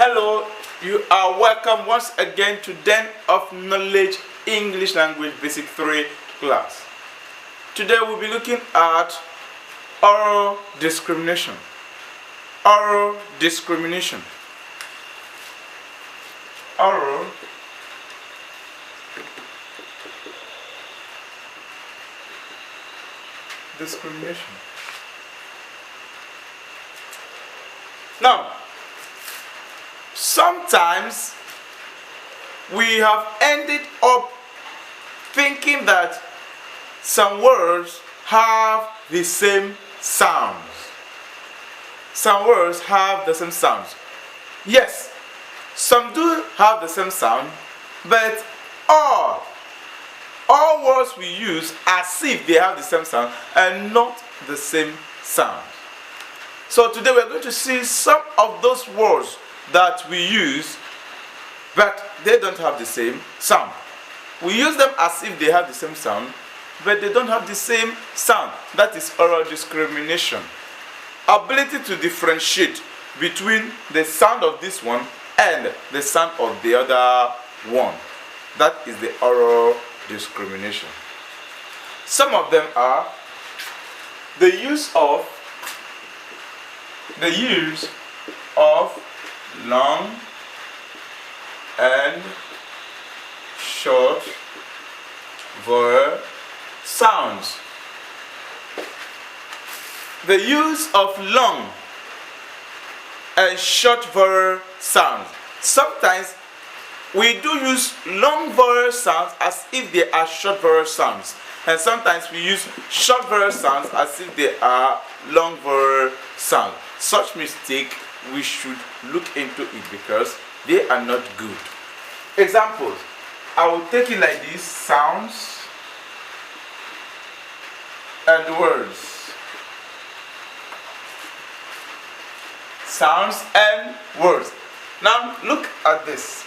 Hello, you are welcome once again to Den of Knowledge English Language Basic 3 class. Today we'll be looking at oral discrimination. Oral discrimination. Oral discrimination. Now, sometimes we have ended up thinking that some words have the same sounds. Some words have the same sounds. Yes, some do have the same sound, but all words we use as if they have the same sound and not the same sound. So today we're going to see some of those words that we use, but they don't have the same sound. We use them as if they have the same sound, but they don't have the same sound. That is oral discrimination. Ability to differentiate between the sound of this one and the sound of the other one. That is the oral discrimination. Some of them are the use of long and short vowel sounds. The use of long and short vowel sounds. Sometimes we do use long vowel sounds as if they are short vowel sounds, and sometimes we use short vowel sounds as if they are long vowel sounds. Such mistake, we should look into it because they are not good. Examples. I will take it like this: sounds and words. Sounds and words. Now look at this.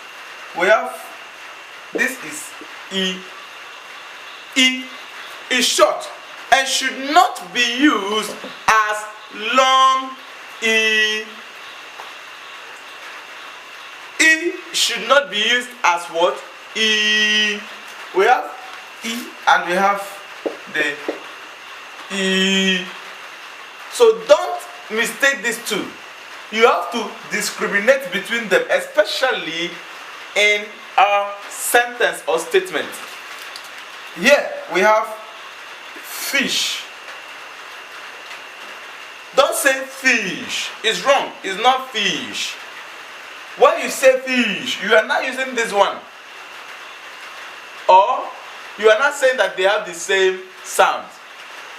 We have, this is E. E is short and should not be used as long E. E should not be used as what? E. We have E and we have the E. So don't mistake these two. You have to discriminate between them, especially in a sentence or statement. Here we have fish. Don't say fish. It's wrong. It's not fish. When you say fish, you are not using this one. Or you are not saying that they have the same sound.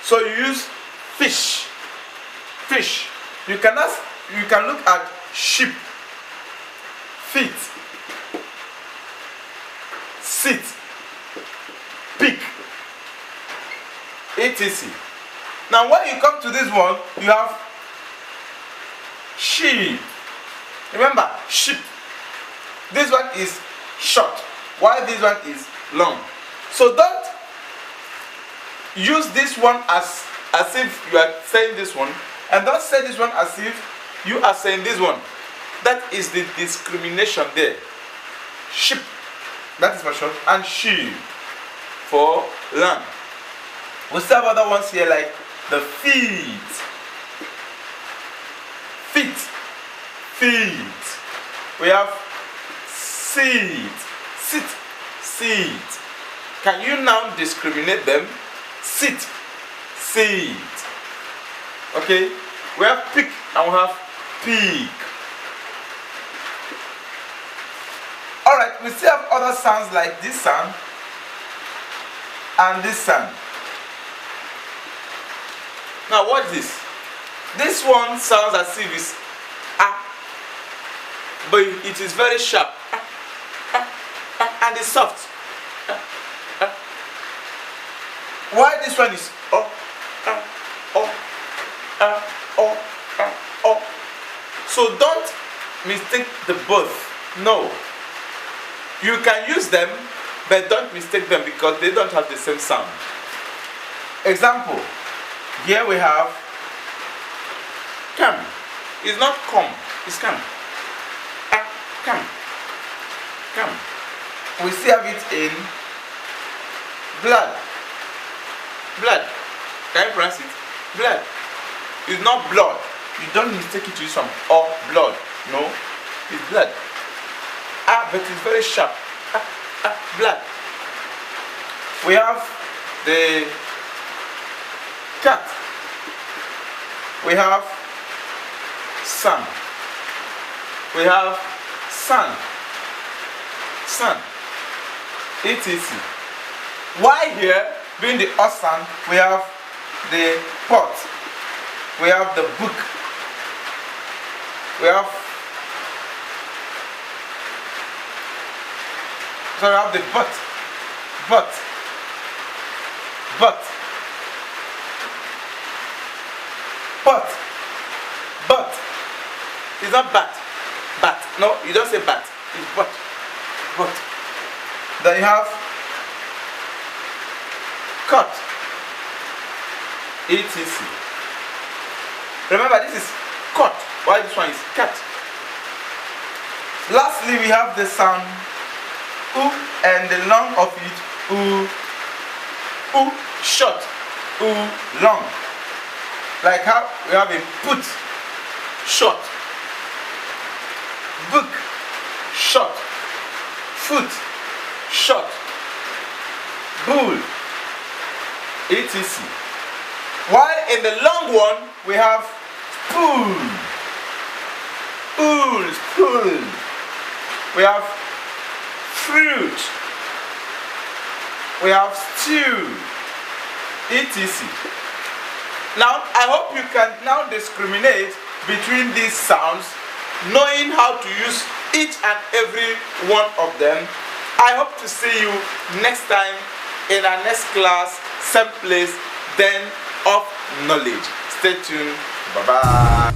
So you use fish. Fish. You can look at sheep. Feet. Sit. Pick. etc. Now when you come to this one, you have sheep. Remember, sheep. This one is short, while this one is long. So don't use this one as if you are saying this one, and don't say this one as if you are saying this one. That is the discrimination there. Sheep, that is for short, and sheep for long. We still have other ones here like the feet. Feet. Feet. We have seat. Sit. Seat. Can you now discriminate them? Sit. Seat. Okay? We have pick and we have pig. Alright, we still have other sounds like this sound and this sound. Now watch this. This one sounds as if it's ah, but it is very sharp and it's soft. Why this one is oh. So don't mistake the both. No. You can use them, but don't mistake them because they don't have the same sound. Example. Here we have come. It's not come, it's come. Come. Come. We still have it in blood. Blood. Can you pronounce it? Blood. It's not blood. You don't mistake it to some or blood. No, it's blood. But it's very sharp. Blood. We have the cat. We have sun. We have sun. Sun. etc. Why here, being the ocean, we have the pot, we have the book, we have the but, it's not bat, no, you don't say bat, it's but. Then you have cut, etc. Remember, this is cut, while this one is cut. Lastly, we have the sound oo, and the long of it oo, short, oo, long. Like how we have a put, short, book, short, foot, short, bull, etc. While in the long one we have spoon, spoon. We have fruit, we have stew, etc. Now I hope you can now discriminate between these sounds, knowing how to use each and every one of them. I hope to see you next time in our next class, same place, then of knowledge. Stay tuned. Bye bye.